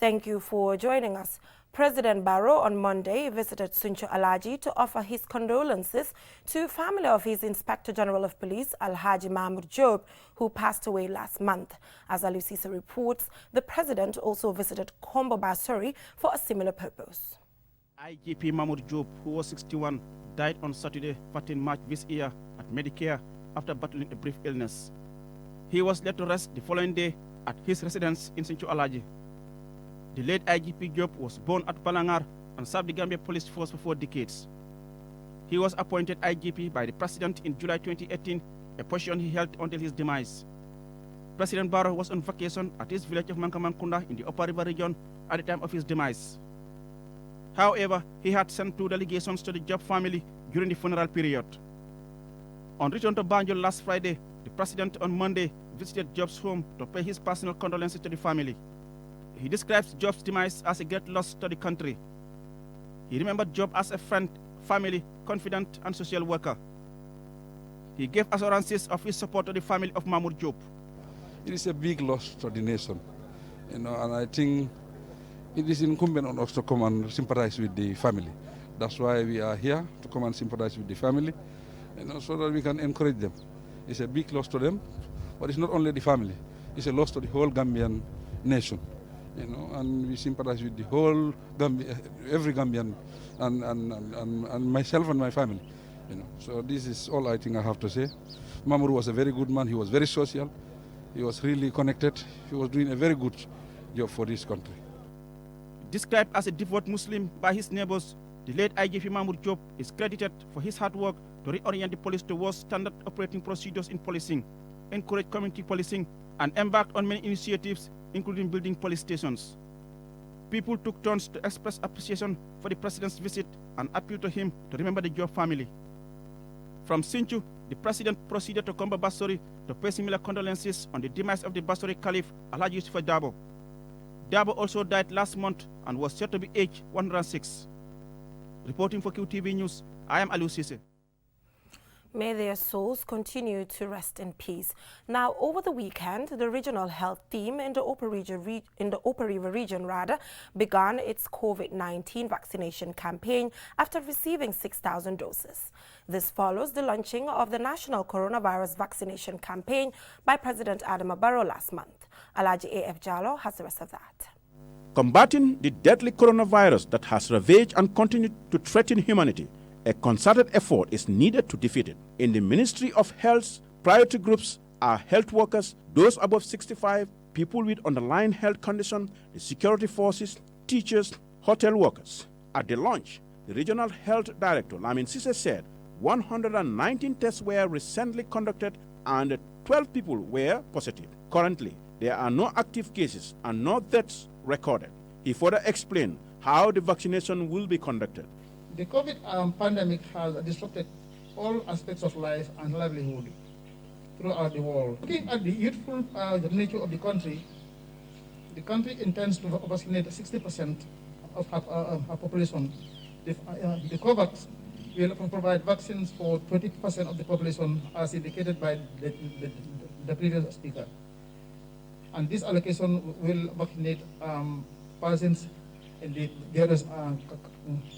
Thank you for joining us. President Barrow on Monday visited Suncho Alaji to offer his condolences to family of his Inspector General of Police, Alhaji Mahmoud Job, who passed away last month. As Alusisa reports, the president also visited Kombo Basori for a similar purpose. IGP Mahmoud Job, who was 61, died on Saturday, 14 March this year at Medicare after battling a brief illness. He was laid to rest the following day at his residence in Suncho Alaji. The late IGP Job was born at Palangar and served the Gambia Police Force for 4 decades. He was appointed IGP by the President in July 2018, a position he held until his demise. President Barrow was on vacation at his village of Mankamankunda in the Upper River region at the time of his demise. However, he had sent 2 delegations to the Job family during the funeral period. On return to Banjul last Friday, the President on Monday visited Job's home to pay his personal condolences to the family. He describes Job's demise as a great loss to the country. He remembered Job as a friend, family, confidant, and social worker. He gave assurances of his support to the family of Mahmoud Job. It is a big loss to the nation, and I think it is incumbent on us to come and sympathize with the family. That's why we are here, to come and sympathize with the family, so that we can encourage them. It's a big loss to them, but it's not only the family. It's a loss to the whole Gambian nation. And we sympathize with the whole Gambia, every Gambian, and myself and my family. So this is all I think I have to say. Mahmoud was a very good man. He was very social. He was really connected. He was doing a very good job for this country. Described as a devout Muslim by his neighbors, the late IGP Mahmoud Job is credited for his hard work to reorient the police towards standard operating procedures in policing, encourage community policing, and embarked on many initiatives, including building police stations. People took turns to express appreciation for the president's visit and appeal to him to remember the Job family. From Sinchu, the president proceeded to Kombo Basori to pay similar condolences on the demise of the Basori Caliph, Alhaji Yusuf Dabo. Dabo also died last month and was said to be aged 106. Reporting for Qtv News, I am Alusise. May their souls continue to rest in peace. Now, over the weekend, the regional health team in the Upper River region began its COVID-19 vaccination campaign after receiving 6,000 doses. This follows the launching of the national coronavirus vaccination campaign by President Adama Barrow last month. Alaji A.F. Jallo has the rest of that. Combating the deadly coronavirus that has ravaged and continued to threaten humanity, a concerted effort is needed to defeat it. In the Ministry of Health's priority groups are health workers, those above 65, people with underlying health condition, the security forces, teachers, hotel workers. At the launch, the Regional Health Director, Lamin Lodge, said 119 tests were recently conducted and 12 people were positive. Currently, there are no active cases and no deaths recorded. He further explained how the vaccination will be conducted. The COVID pandemic has disrupted all aspects of life and livelihood throughout the world. Looking at the youthful nature of the country intends to vaccinate 60% of our population. The COVAX will provide vaccines for 20% of the population, as indicated by the previous speaker. And this allocation will vaccinate persons in the various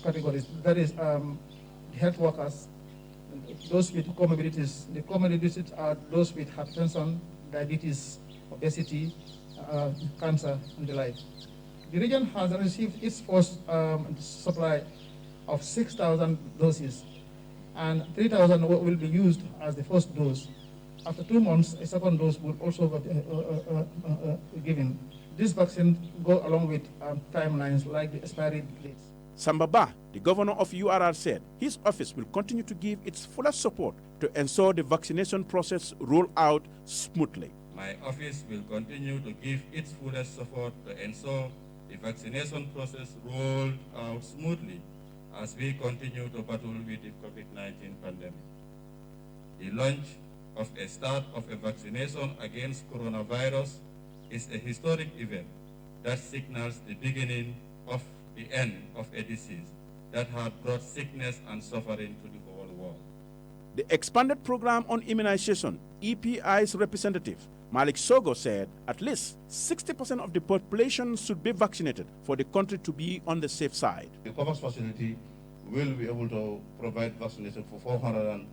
categories. That is, health workers, those with comorbidities. The comorbidities are those with hypertension, diabetes, obesity, cancer, and the like. The region has received its first supply of 6,000 doses, and 3,000 will be used as the first dose. After 2 months, a second dose will also be given. This vaccine go along with timelines like the expiry dates. Sambaba, the governor of URR, said his office will continue to give its fullest support to ensure the vaccination process roll out smoothly. My office will continue to give its fullest support to ensure the vaccination process rolled out smoothly as we continue to battle with the COVID-19 pandemic. The launch of a start of a vaccination against coronavirus is a historic event that signals the beginning of the end of a disease that had brought sickness and suffering to the whole world. The expanded program on immunization EPI's representative, Malik Sogo, said at least 60% of the population should be vaccinated for the country to be on the safe side. The COVAX facility will be able to provide vaccination for 400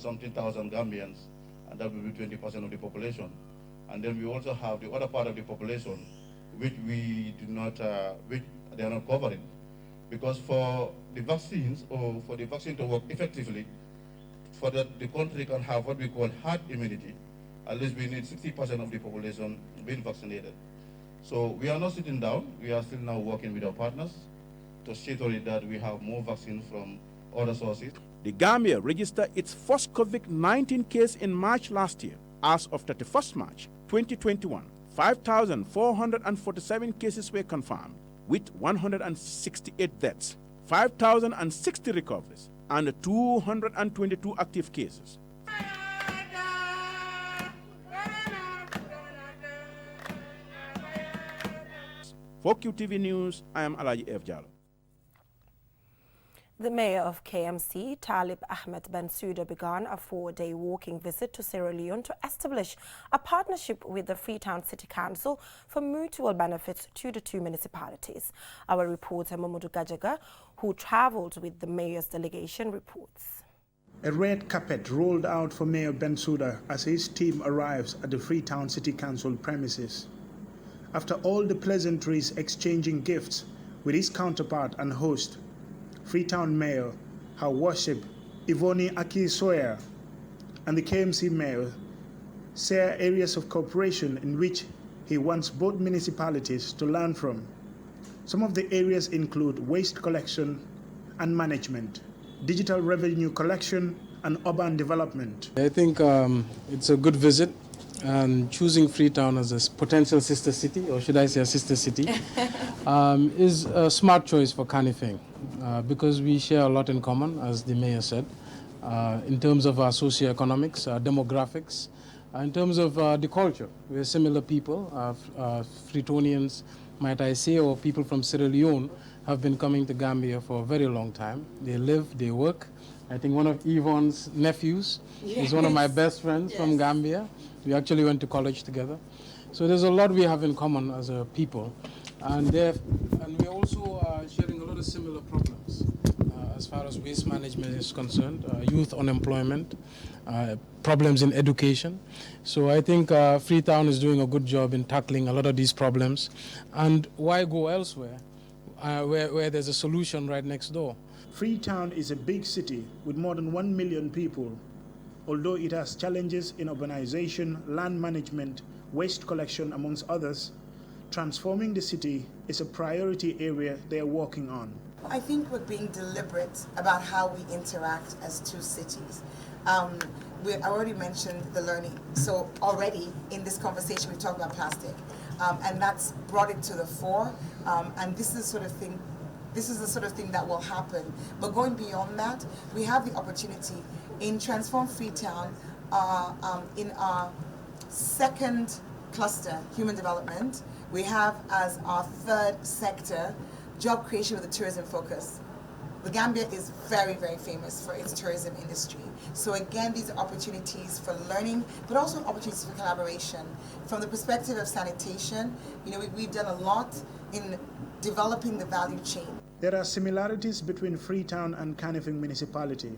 something thousand Gambians, and that will be 20% of the population. And then we also have the other part of the population which we do not, which they are not covering. Because for the vaccines, or for the vaccine to work effectively, for that the country can have what we call herd immunity, at least we need 60% of the population being vaccinated. So we are not sitting down, we are still now working with our partners to see to it that we have more vaccines from other sources. The Gambia registered its first COVID-19 case in March last year. As of 31st March 2021, 5,447 cases were confirmed, with 168 deaths, 5,060 recoveries, and 222 active cases. For Qtv News, I am Alaji F. Jallo. The mayor of KMC, Talib Ahmed Bensouda, began a 4-day walking visit to Sierra Leone to establish a partnership with the Freetown City Council for mutual benefits to the two municipalities. Our reporter Mamadou Gajaga, who traveled with the mayor's delegation, reports. A red carpet rolled out for Mayor Bensouda as his team arrives at the Freetown City Council premises. After all the pleasantries exchanging gifts with his counterpart and host, Freetown Mayor, Her Worship Ivoni Aki Sawyer, and the KMC Mayor share areas of cooperation in which he wants both municipalities to learn from. Some of the areas include waste collection and management, digital revenue collection, and urban development. I think it's a good visit, and choosing Freetown as a potential sister city, or should I say a sister city, is a smart choice for Kanifing, because we share a lot in common, as the mayor said, in terms of our socioeconomics, our demographics, in terms of the culture. We're similar people, Freetonians, might I say, or people from Sierra Leone have been coming to Gambia for a very long time. They live, they work. I think one of Yvonne's nephews is one of my best friends from Gambia. We actually went to college together. So there's a lot we have in common as a people. And we're also sharing a lot of similar problems as far as waste management is concerned, youth unemployment, problems in education. So I think Freetown is doing a good job in tackling a lot of these problems. And why go elsewhere where there's a solution right next door? Freetown is a big city with more than 1 million people. Although it has challenges in urbanization, land management, waste collection, amongst others, transforming the city is a priority area they are working on. I think we're being deliberate about how we interact as two cities. I already mentioned the learning. So already in this conversation we've talked about plastic, and that's brought it to the fore. And this is the sort of thing that will happen. But going beyond that, we have the opportunity in Transform Freetown, in our second cluster, human development, we have as our third sector, job creation with a tourism focus. The Gambia is very, very famous for its tourism industry. So again, these are opportunities for learning, but also opportunities for collaboration. From the perspective of sanitation, we've done a lot in developing the value chain. There are similarities between Freetown and Kanifing municipality,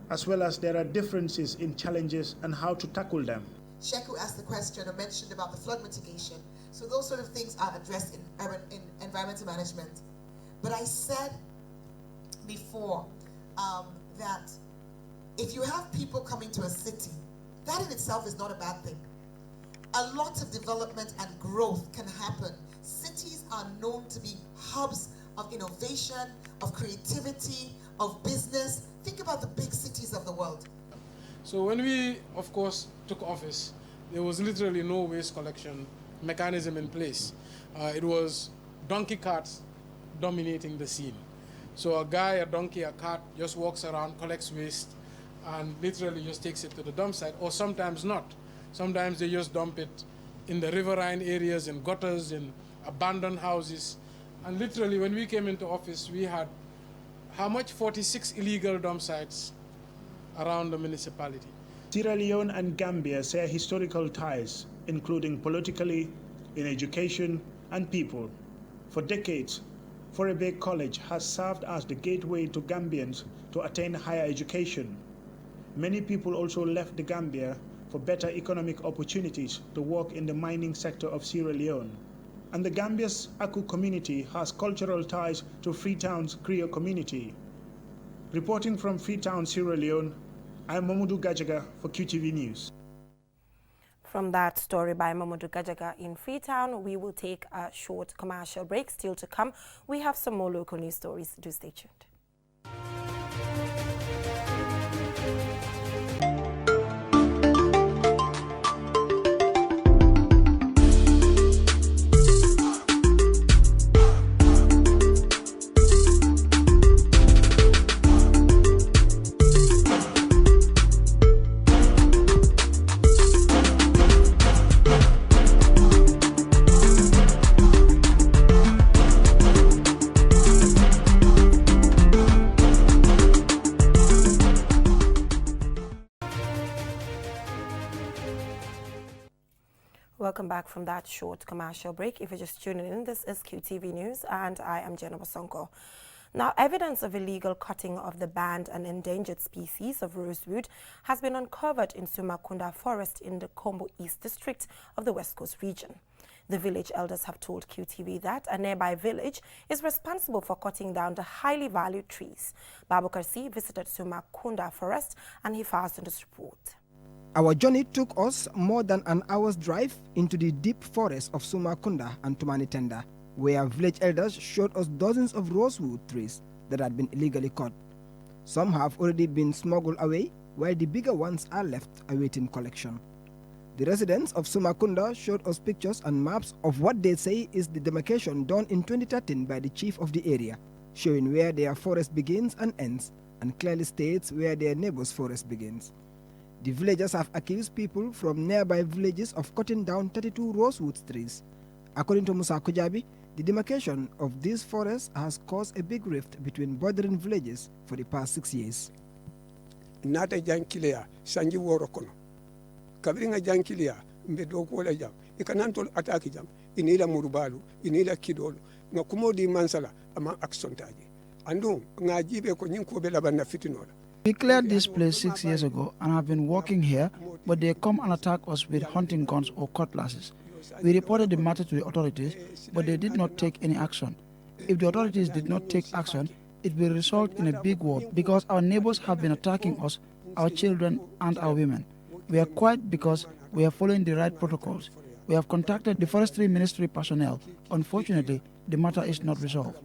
as well as there are differences in challenges and how to tackle them. Sheku asked the question or mentioned about the flood mitigation. So those sort of things are addressed in environmental management. But I said before that if you have people coming to a city, that in itself is not a bad thing. A lot of development and growth can happen. Cities are known to be hubs of innovation, of creativity, of business. Think about the big cities of the world. So when we, of course, took office, there was literally no waste collection mechanism in place. It was donkey carts dominating the scene. So a guy, a donkey, a cart just walks around, collects waste, and literally just takes it to the dump site, or sometimes not. Sometimes they just dump it in the riverine areas, in gutters, in abandoned houses. And literally, when we came into office, we had, 46 illegal dump sites around the municipality. Sierra Leone and Gambia share historical ties, including politically, in education, and people. For decades, Forebay College has served as the gateway to Gambians to attain higher education. Many people also left the Gambia for better economic opportunities to work in the mining sector of Sierra Leone. And the Gambia's Aku community has cultural ties to Freetown's Creole community. Reporting from Freetown, Sierra Leone, I'm Mamadou Gajaga for Qtv News. From that story by Mamadou Gajaga in Freetown, we will take a short commercial break. Still to come, we have some more local news stories. Do stay tuned. Welcome back from that short commercial break. If you're just tuning in, this is QTV News and I am Jenna Basonko. Now, evidence of illegal cutting of the banned and endangered species of rosewood has been uncovered in Sumakunda Forest in the Kombo East District of the West Coast region. The village elders have told QTV that a nearby village is responsible for cutting down the highly valued trees. Babu Karsi visited Sumakunda Forest and he files in this report. Our journey took us more than an hour's drive into the deep forest of Sumakunda and Tumanitenda, where village elders showed us dozens of rosewood trees that had been illegally cut. Some have already been smuggled away, while the bigger ones are left awaiting collection. The residents of Sumakunda showed us pictures and maps of what they say is the demarcation done in 2013 by the chief of the area, showing where their forest begins and ends, and clearly states where their neighbor's forest begins. The villagers have accused people from nearby villages of cutting down 32 rosewood trees. According to Musa Kujabi, the demarcation of these forests has caused a big rift between bordering villages for the past 6 years. Nata jankilea sanji woro kono. Kabringa jankilea mbedo kola jam. Ikanantol ataki jam. Inila murubalu, inila kidolo. Nga kumodi mansala ama aksontaji. Andu nga jibe ko nyinko bela banna fitinola. We cleared this place 6 years ago and have been working here, but they come and attack us with hunting guns or cutlasses. We reported the matter to the authorities, but they did not take any action. If the authorities did not take action, it will result in a big war because our neighbors have been attacking us, our children and our women. We are quiet because we are following the right protocols. We have contacted the Forestry Ministry personnel. Unfortunately, the matter is not resolved.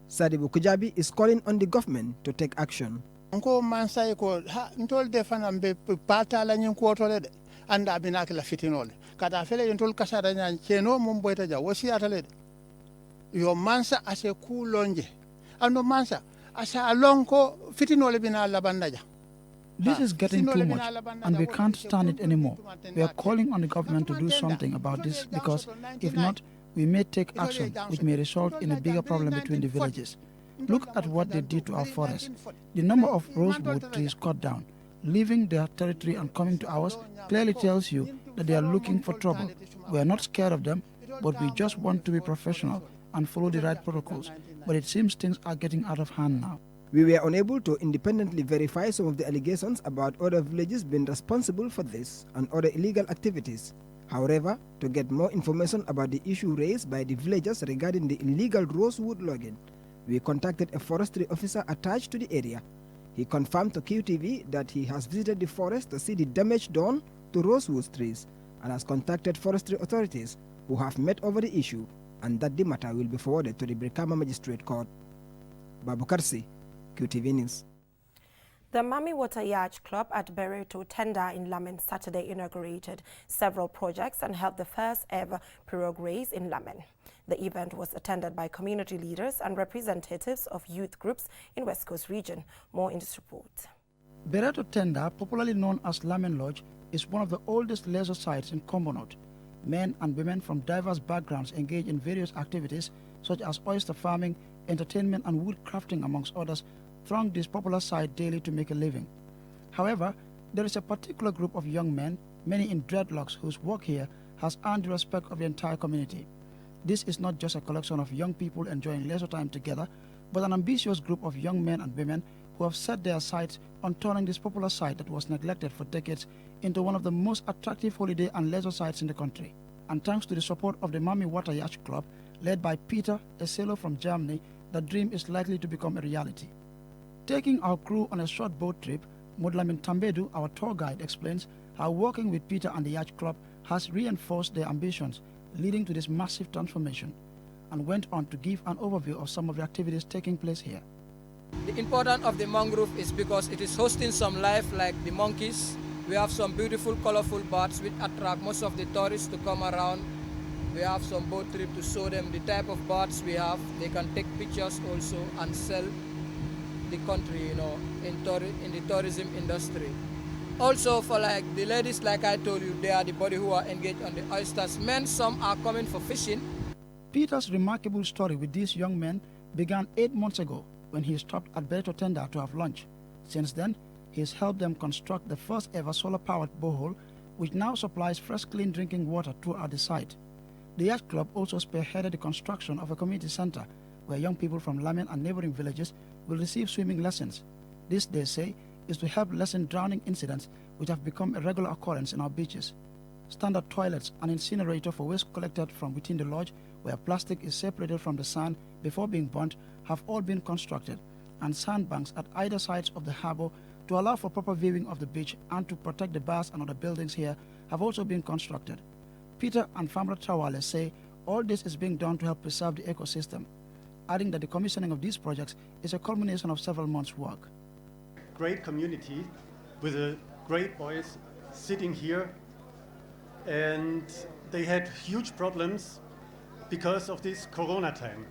Sadibu Kujabi is calling on the government to take action. Nko mansay ko ha ntol defana mbe pata la nyin ko tole de anda binaka la fitinole kada fele ntol kasara nyan cheno mum boyta ja wosi atale yo mansa ase kulonje ando mansa asa alonko fitinole bina la bandaja. This is getting too much and we can't stand it anymore. We are calling on the government to do something about this because if not, we may take action which may result in a bigger problem between the villages. Look at what they did to our forest. The number of rosewood trees cut down, leaving their territory and coming to ours, clearly tells you that they are looking for trouble. We are not scared of them, but we just want to be professional and follow the right protocols. But it seems things are getting out of hand now. We were unable to independently verify some of the allegations about other villages being responsible for this and other illegal activities. However, to get more information about the issue raised by the villagers regarding the illegal rosewood logging, we contacted a forestry officer attached to the area. He confirmed to QTV that he has visited the forest to see the damage done to rosewood trees and has contacted forestry authorities who have met over the issue and that the matter will be forwarded to the Brikama Magistrate Court. Babu Karsi, QTV News. The Mami Water Yacht Club at Bereto Tenda in Lamin Saturday inaugurated several projects and held the first ever pirogue race in Lamin. The event was attended by community leaders and representatives of youth groups in West Coast region. More in this report. Bereto Tenda, popularly known as Lamin Lodge, is one of the oldest leisure sites in Kombo North. Men and women from diverse backgrounds engage in various activities such as oyster farming, entertainment and wood crafting amongst others throng this popular site daily to make a living. However, there is a particular group of young men, many in dreadlocks, whose work here has earned the respect of the entire community. This is not just a collection of young people enjoying leisure time together, but an ambitious group of young men and women who have set their sights on turning this popular site that was neglected for decades into one of the most attractive holiday and leisure sites in the country. And thanks to the support of the Mami Water Yacht Club, led by Peter, a sailor from Germany, the dream is likely to become a reality. Taking our crew on a short boat trip, Lamin Tambedu, our tour guide, explains how working with Peter and the Yacht Club has reinforced their ambitions, leading to this massive transformation, and went on to give an overview of some of the activities taking place here. The importance of the mangrove is because it is hosting some life like the monkeys. We have some beautiful, colorful birds which attract most of the tourists to come around. We have some boat trip to show them the type of birds we have. They can take pictures also and sell the country, in the tourism industry. Also for like the ladies, like I told you, they are the body who are engaged on the oysters. Men, some are coming for fishing. Peter's remarkable story with these young men began 8 months ago when he stopped at Bereto Tenda to have lunch. Since then, he has helped them construct the first ever solar-powered borehole, which now supplies fresh, clean drinking water throughout the site. The Yacht Club also spearheaded the construction of a community center where young people from Lamin and neighboring villages will receive swimming lessons. This, they say, is to help lessen drowning incidents which have become a regular occurrence in our beaches. Standard toilets and incinerator for waste collected from within the lodge, where plastic is separated from the sand before being burnt, have all been constructed, and sandbanks at either sides of the harbor to allow for proper viewing of the beach and to protect the bars and other buildings here have also been constructed. Peter and Famra Trawale say all this is being done to help preserve the ecosystem, adding that the commissioning of these projects is a culmination of several months' work. Great community with a great boys sitting here, and they had huge problems because of this Corona time.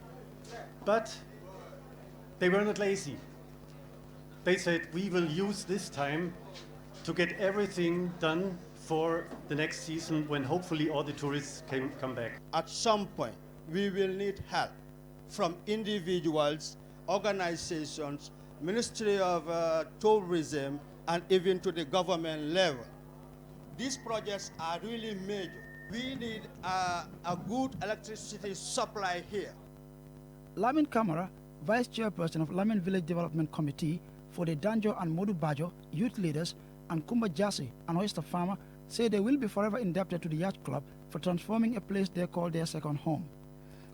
But they were not lazy. They said, we will use this time to get everything done for the next season when hopefully all the tourists can come back. At some point, we will need help from individuals, organizations, Ministry of Tourism, and even to the government level. These projects are really major. We need a good electricity supply here. Lamin Kamara, Vice Chairperson of Lamin Village Development Committee for the Danjo and Modu Bajo youth leaders, and Kumba Jasi, an oyster farmer, say they will be forever indebted to the Yacht Club for transforming a place they call their second home.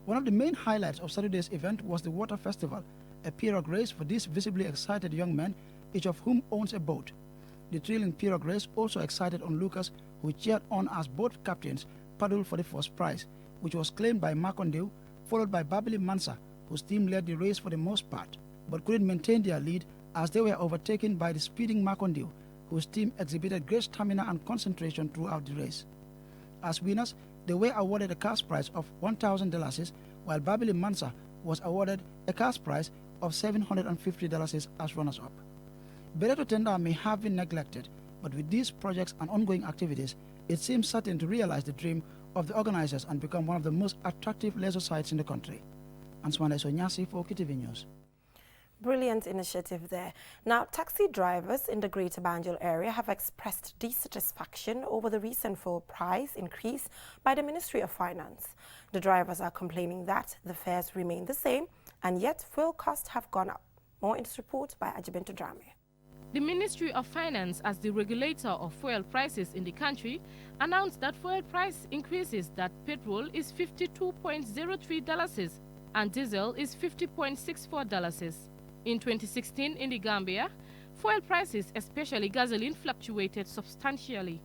One of the main highlights of Saturday's event was the Water Festival, a pirogue race for these visibly excited young men, each of whom owns a boat. The thrilling pirogue race also excited onlookers who cheered on as boat captains paddled for the first prize, which was claimed by Makondeu, followed by Babili Mansa, whose team led the race for the most part, but couldn't maintain their lead as they were overtaken by the speeding Makondeu, whose team exhibited great stamina and concentration throughout the race. As winners, they were awarded a cash prize of $1,000, while Babili Mansa was awarded a cash prize of $750 as runners-up. Bereto Tenda may have been neglected, but with these projects and ongoing activities, it seems certain to realize the dream of the organizers and become one of the most attractive leisure sites in the country. Answanda Sonyasi for Qtv News. Brilliant initiative there. Now, taxi drivers in the Greater Banjul area have expressed dissatisfaction over the recent fuel price increase by the Ministry of Finance. The drivers are complaining that the fares remain the same, and yet fuel costs have gone up. More in this report by Ajibento Drame. The Ministry of Finance, as the regulator of fuel prices in the country, announced that fuel price increases that petrol is $52.03 and diesel is $50.64. In 2016 in the Gambia, fuel prices, especially gasoline, fluctuated substantially.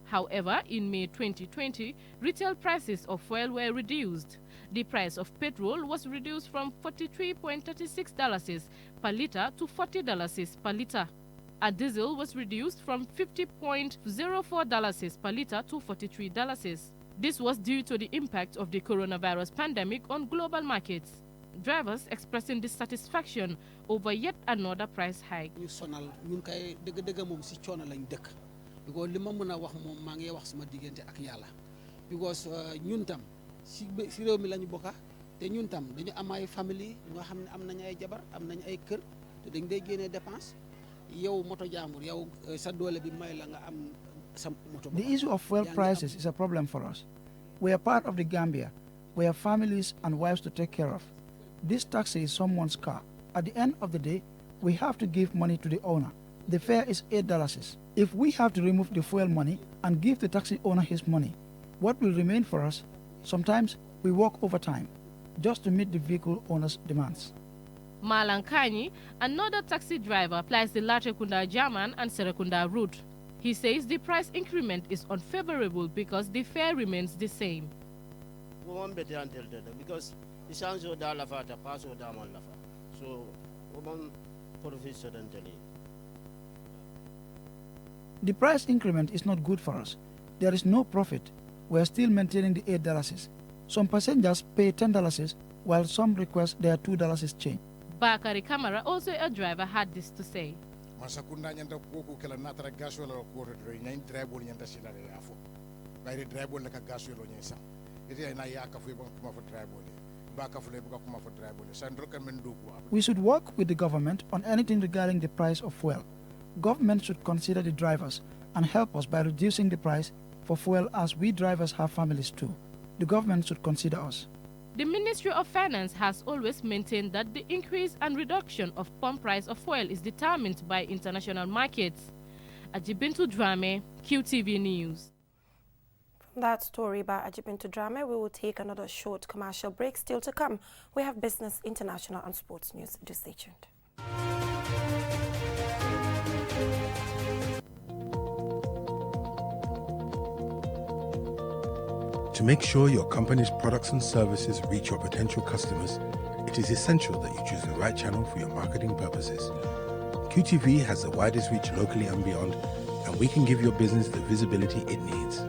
However, in May 2020, retail prices of fuel were reduced. The price of petrol was reduced from $43.36 per litre to $40 per litre. And diesel was reduced from $50.04 per litre to $43. This was due to the impact of the coronavirus pandemic on global markets. Drivers expressing dissatisfaction over yet another price hike. Because ñun tam si réew mi lañu bokka te ñun tam dañu am ay famille ñoo xam ne am nañ ay jabar am nañ ay kër te dañ day génnee dépense yow moto jamur yow sa dole bi may la nga am sa moto. The issue of fuel prices is a problem for us. We are part of the Gambia. We have families and wives to take care of. This taxi is someone's car. At the end of the day, we have to give money to the owner. The fare is $8. If we have to remove the fuel money and give the taxi owner his money, what will remain for us? Sometimes we work overtime just to meet the vehicle owner's demands. Malankani, another taxi driver, applies the Latrikunda German and Serekunda route. He says the price increment is unfavorable because the fare remains the same. Because so the price increment is not good for us. There is no profit. We are still maintaining the $8. Some passengers pay $10 while some request their $2 change. Bakari Kamara, also a driver, had this to say. We should work with the government on anything regarding the price of fuel. Government should consider the drivers and help us by reducing the price for fuel, as we drivers have families too. The government should consider us. The Ministry of Finance has always maintained that the increase and reduction of pump price of fuel is determined by international markets. Ajibintu Drame, QTV News. From that story by Ajibintu Drame, we will take another short commercial break. Still to come, we have business, international and sports news. Do stay tuned. To make sure your company's products and services reach your potential customers, it is essential that you choose the right channel for your marketing purposes. QTV has the widest reach locally and beyond, and we can give your business the visibility it needs.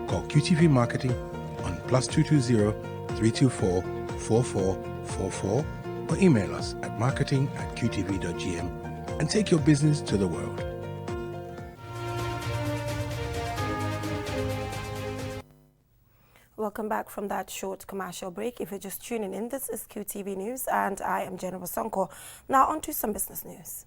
Call QTV Marketing on +220 324 4444 or email us at marketing@qtv.gm and take your business to the world. Welcome back from that short commercial break. If you're just tuning in, this is QTV News and I am Jennifer Sonko. Now on to some business news.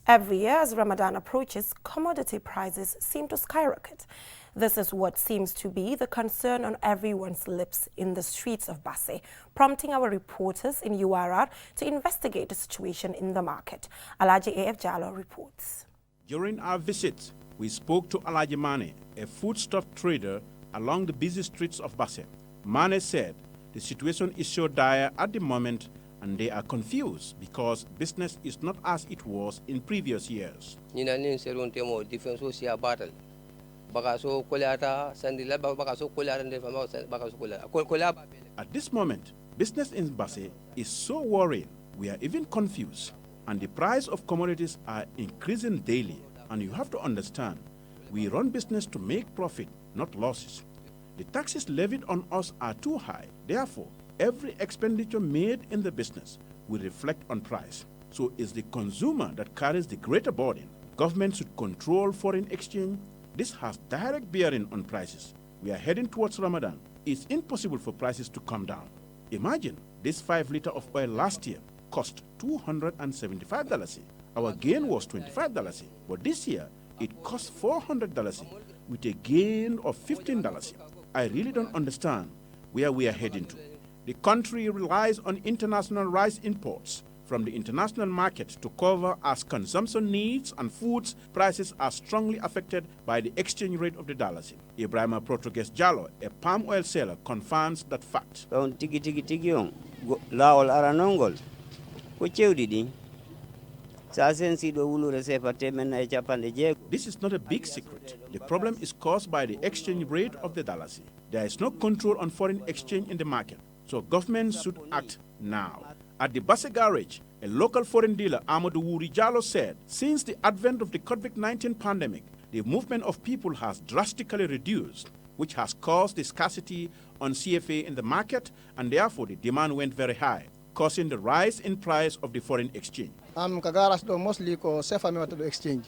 Every year as Ramadan approaches, commodity prices seem to skyrocket. This is what seems to be the concern on everyone's lips in the streets of Basse, prompting our reporters in URR to investigate the situation in the market. Alaji A.F. Jallo reports. During our visit, we spoke to Alaji Mane, a foodstuff trader along the busy streets of Basse. Mane said the situation is so dire at the moment and they are confused because business is not as it was in previous years. At this moment, business in Basse is so worrying, we are even confused, and the price of commodities are increasing daily. And you have to understand, we run business to make profit, not losses. The taxes levied on us are too high. Therefore, every expenditure made in the business will reflect on price. So it's the consumer that carries the greater burden. Government should control foreign exchange. This has direct bearing on prices. We are heading towards Ramadan. It's impossible for prices to come down. Imagine this 5 liters of oil last year cost $275. Our gain was $25, but this year it cost $400 with a gain of $15. I really don't understand where we are heading to. The country relies on international rice imports from the international market to cover as consumption needs, and foods prices are strongly affected by the exchange rate of the dollar. Ibrahima Portuguese Jallo, a palm oil seller, confirms that fact. This is not a big secret. The problem is caused by the exchange rate of the dollar. There is no control on foreign exchange in the market, so government should act now. At the Basse Garage, a local foreign dealer, Amadou Wuri Jallo, said, since the advent of the COVID-19 pandemic, the movement of people has drastically reduced, which has caused the scarcity on CFA in the market, and therefore the demand went very high, causing the rise in price of the foreign exchange. Kagaras do mostly ko sefa me to exchange.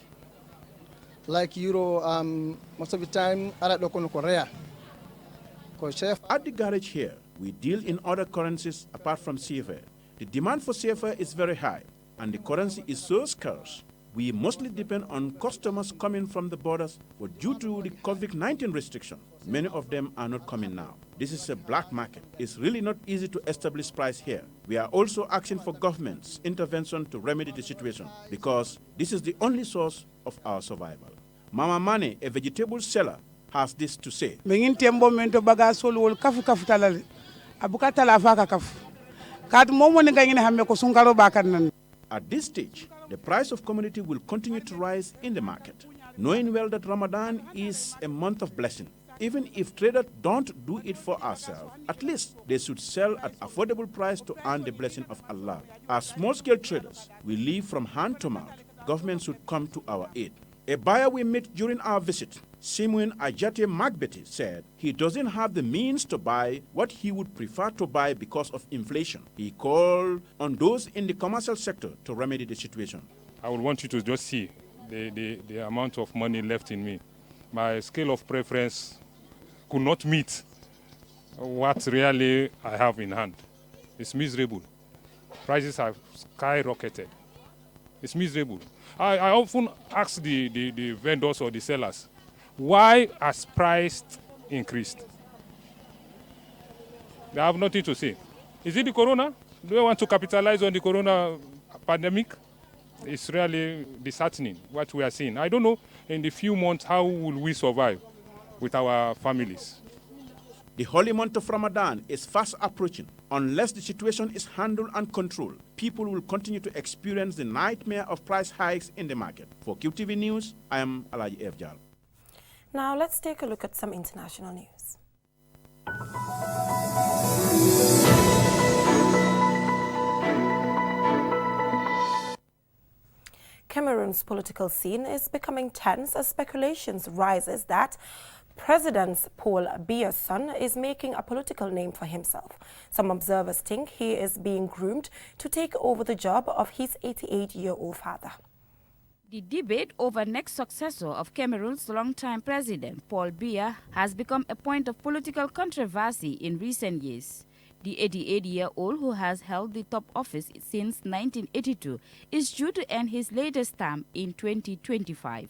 Like euro, most of the time, ara do kono Korea. At the garage here, we deal in other currencies apart from CFA. The demand for CFA is very high, and the currency is so scarce. We mostly depend on customers coming from the borders, but due to the COVID-19 restriction, many of them are not coming now. This is a black market. It's really not easy to establish price here. We are also asking for government's intervention to remedy the situation, because this is the only source of our survival. Mama Mane, a vegetable seller, has this to say. At this stage, the price of commodity will continue to rise in the market, knowing well that Ramadan is a month of blessing. Even if traders don't do it for ourselves, at least they should sell at affordable price to earn the blessing of Allah. As small-scale traders, we live from hand to mouth. Government should come to our aid. A buyer we met during our visit, Simon Ajate Magbeti, said he doesn't have the means to buy what he would prefer to buy because of inflation. He called on those in the commercial sector to remedy the situation. I would want you to just see the amount of money left in me. My scale of preference could not meet what really I have in hand. It's miserable. Prices have skyrocketed. It's miserable. I often ask the vendors or the sellers, why has price increased? They have nothing to say. Is it the corona? Do they want to capitalize on the corona pandemic? It's really disheartening what we are seeing. I don't know in the few months how will we survive with our families. The holy month of Ramadan is fast approaching. Unless the situation is handled and controlled, people will continue to experience the nightmare of price hikes in the market. For Qtv News, I am Alaji F. Jal. Now let's take a look at some international news. Cameroon's political scene is becoming tense as speculations rises that President Paul Biya's son is making a political name for himself. Some observers think he is being groomed to take over the job of his 88-year-old father. The debate over next successor of Cameroon's longtime president, Paul Biya, has become a point of political controversy in recent years. The 88-year-old, who has held the top office since 1982, is due to end his latest term in 2025.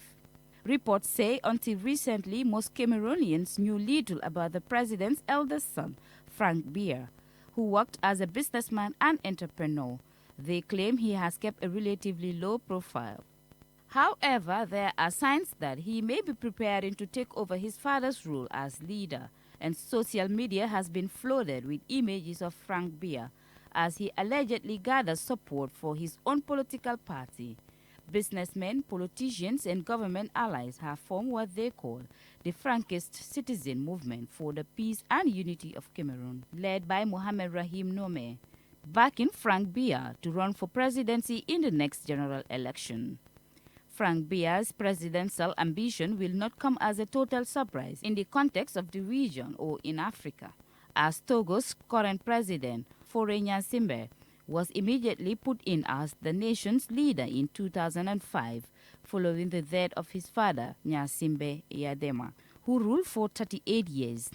Reports say until recently, most Cameroonians knew little about the president's eldest son, Frank Biya, who worked as a businessman and entrepreneur. They claim he has kept a relatively low profile. However, there are signs that he may be preparing to take over his father's role as leader, and social media has been flooded with images of Frank Biya as he allegedly gathers support for his own political party. Businessmen, politicians, and government allies have formed what they call the Frankist Citizen Movement for the Peace and Unity of Cameroon, led by Mohamed Rahim Nome, backing Frank Biya to run for presidency in the next general election. Frank Biya's presidential ambition will not come as a total surprise in the context of the region or in Africa, as Togo's current president, Faure Gnassingbé, was immediately put in as the nation's leader in 2005, following the death of his father, Gnassingbé Eyadema, who ruled for 38 years.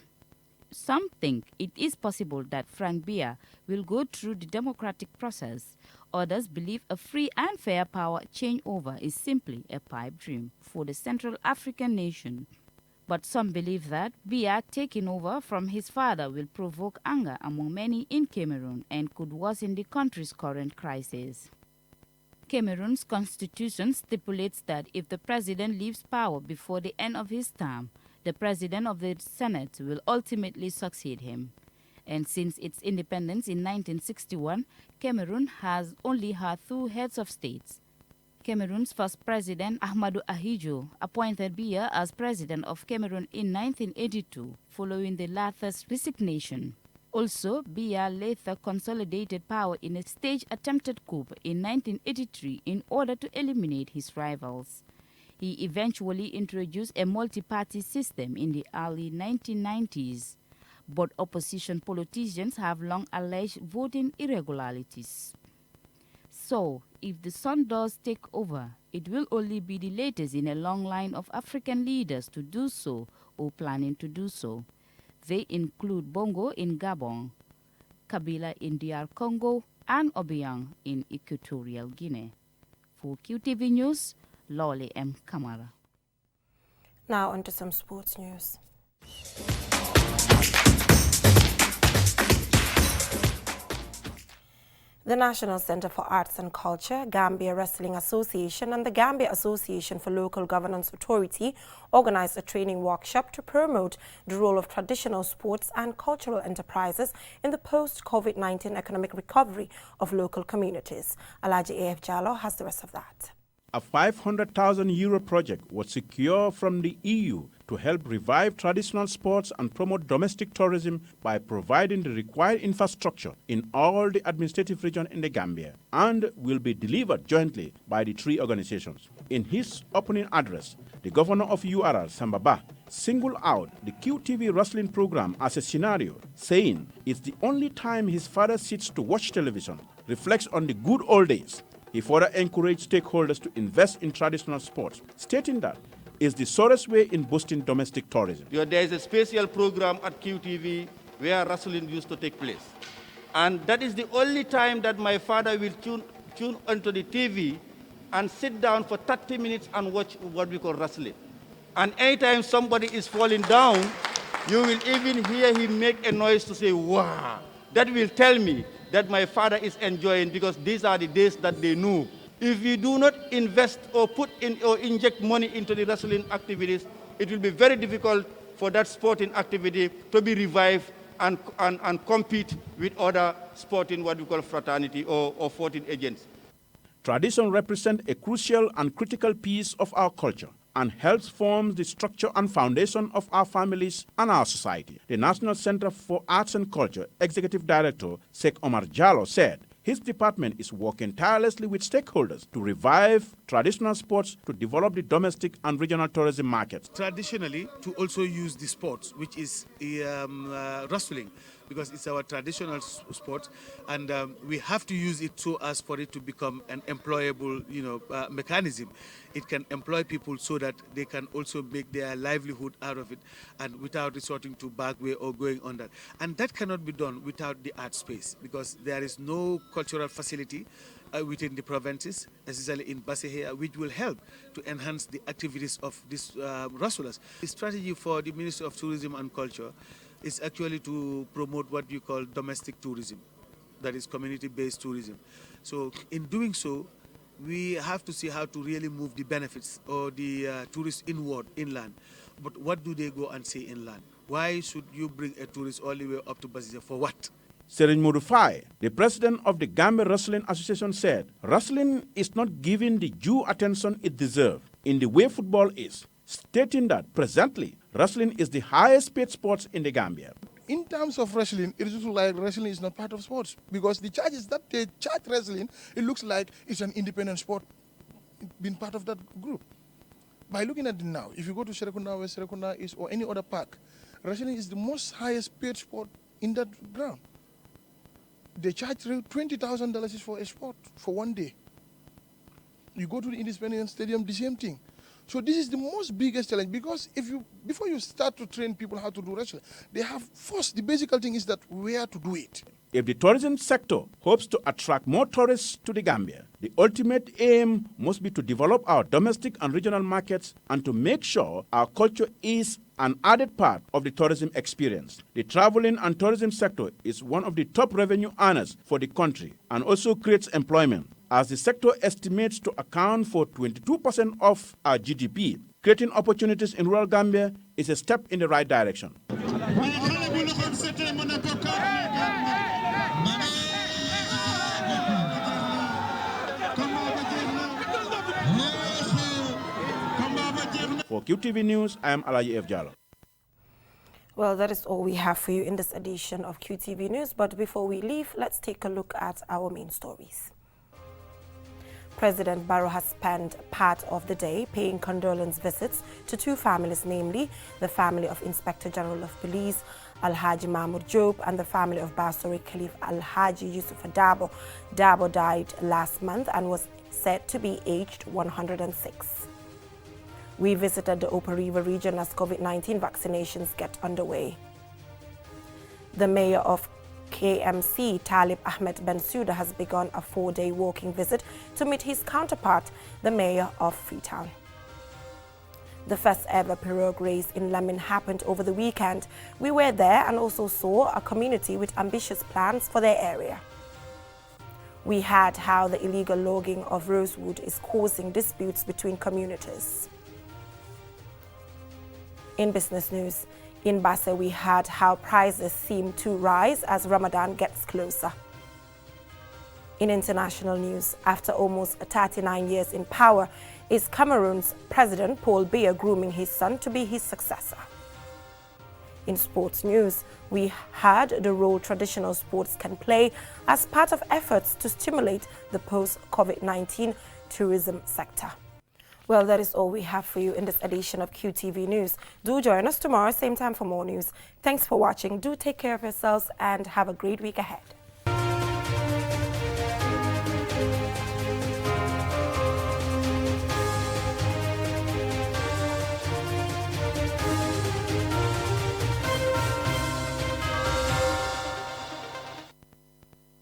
Some think it is possible that Frank Biya will go through the democratic process. Others believe a free and fair power changeover is simply a pipe dream for the Central African nation. But some believe that Biya taking over from his father will provoke anger among many in Cameroon and could worsen the country's current crisis. Cameroon's constitution stipulates that if the president leaves power before the end of his term, the president of the Senate will ultimately succeed him. And since its independence in 1961, Cameroon has only had two heads of states. Cameroon's first president, Ahmadou Ahidjo, appointed Biya as president of Cameroon in 1982, following the latter's resignation. Also, Biya later consolidated power in a staged attempted coup in 1983 in order to eliminate his rivals. He eventually introduced a multi-party system in the early 1990s, but opposition politicians have long alleged voting irregularities. So, if the son does take over, it will only be the latest in a long line of African leaders to do so or planning to do so. They include Bongo in Gabon, Kabila in DR Congo, and Obiang in Equatorial Guinea. For QTV News, Lolly M. Kamara. Now on to some sports news. The National Center for Arts and Culture, Gambia Wrestling Association, and the Gambia Association for Local Governance Authority organized a training workshop to promote the role of traditional sports and cultural enterprises in the post-COVID-19 economic recovery of local communities. Alaji A.F. Jallo has the rest of that. A €500,000 project was secured from the EU to help revive traditional sports and promote domestic tourism by providing the required infrastructure in all the administrative regions in the Gambia, and will be delivered jointly by the three organizations. In his opening address, the governor of URR, Sambaba, singled out the QTV wrestling program as a scenario, saying it's the only time his father sits to watch television, reflects on the good old days. He further encouraged stakeholders to invest in traditional sports, stating that is the surest way in boosting domestic tourism. There is a special program at QTV where wrestling used to take place. And that is the only time that my father will tune onto the TV and sit down for 30 minutes and watch what we call wrestling. And anytime somebody is falling down, you will even hear him make a noise to say, wow. That will tell me that my father is enjoying, because these are the days that they knew. If you do not invest or put in or inject money into the wrestling activities, it will be very difficult for that sporting activity to be revived and compete with other sporting, what we call fraternity or 14 agents. Tradition represents a crucial and critical piece of our culture and helps form the structure and foundation of our families and our society. The National Center for Arts and Culture Executive Director Sheikh Omar Jallo said his department is working tirelessly with stakeholders to revive traditional sports to develop the domestic and regional tourism markets. Traditionally, to also use the sports, which is wrestling, because it's our traditional sport, and we have to use it so as for it to become an employable, mechanism. It can employ people so that they can also make their livelihood out of it, and without resorting to back way or going on that. And that cannot be done without the art space, because there is no cultural facility within the provinces, especially in Basehea, which will help to enhance the activities of these wrestlers. The strategy for the Ministry of Tourism and Culture is actually to promote what you call domestic tourism, that is community-based tourism. So in doing so, we have to see how to really move the benefits or the tourists inland. But what do they go and say inland? Why should you bring a tourist all the way up to Basija? For what? Serine Modufai, the president of the Gambia Wrestling Association, said wrestling is not given the due attention it deserves in the way football is, stating that presently wrestling is the highest paid sport in the Gambia. In terms of wrestling, it looks like wrestling is not part of sports, because the charges that they charge wrestling, it looks like it's an independent sport, being part of that group. By looking at it now, if you go to Serekunda, where Serekunda is, or any other park, wrestling is the most highest paid sport in that ground. They charge $20,000 for a sport for one day. You go to the Independence Stadium, the same thing. So this is the most biggest challenge, because before you start to train people how to do wrestling, they have first, the basic thing is that where to do it. If the tourism sector hopes to attract more tourists to the Gambia, the ultimate aim must be to develop our domestic and regional markets and to make sure our culture is an added part of the tourism experience. The traveling and tourism sector is one of the top revenue earners for the country and also creates employment, as the sector estimates to account for 22% of our GDP. Creating opportunities in rural Gambia is a step in the right direction. For QTV News, I am Alaji F. Jallo. Well, that is all we have for you in this edition of QTV News. But before we leave, let's take a look at our main stories. President Barrow has spent part of the day paying condolence visits to two families, namely the family of Inspector General of Police Alhaji Mahmoud Job and the family of Basori Khalif Alhaji Yusuf Dabo. Dabo died last month and was said to be aged 106. We visited the Upper River region as COVID-19 vaccinations get underway. The mayor of KMC, Talib Ahmed Bensouda, has begun a 4-day walking visit to meet his counterpart, the mayor of Freetown. The first ever pirogue race in Lamin happened over the weekend. We were there and also saw a community with ambitious plans for their area. We heard how the illegal logging of rosewood is causing disputes between communities. In business news, in Basse, we heard how prices seem to rise as Ramadan gets closer. In international news, after almost 39 years in power, is Cameroon's President Paul Biya grooming his son to be his successor. In sports news, we heard the role traditional sports can play as part of efforts to stimulate the post-COVID-19 tourism sector. Well, that is all we have for you in this edition of QTV News. Do join us tomorrow, same time for more news. Thanks for watching. Do take care of yourselves and have a great week ahead.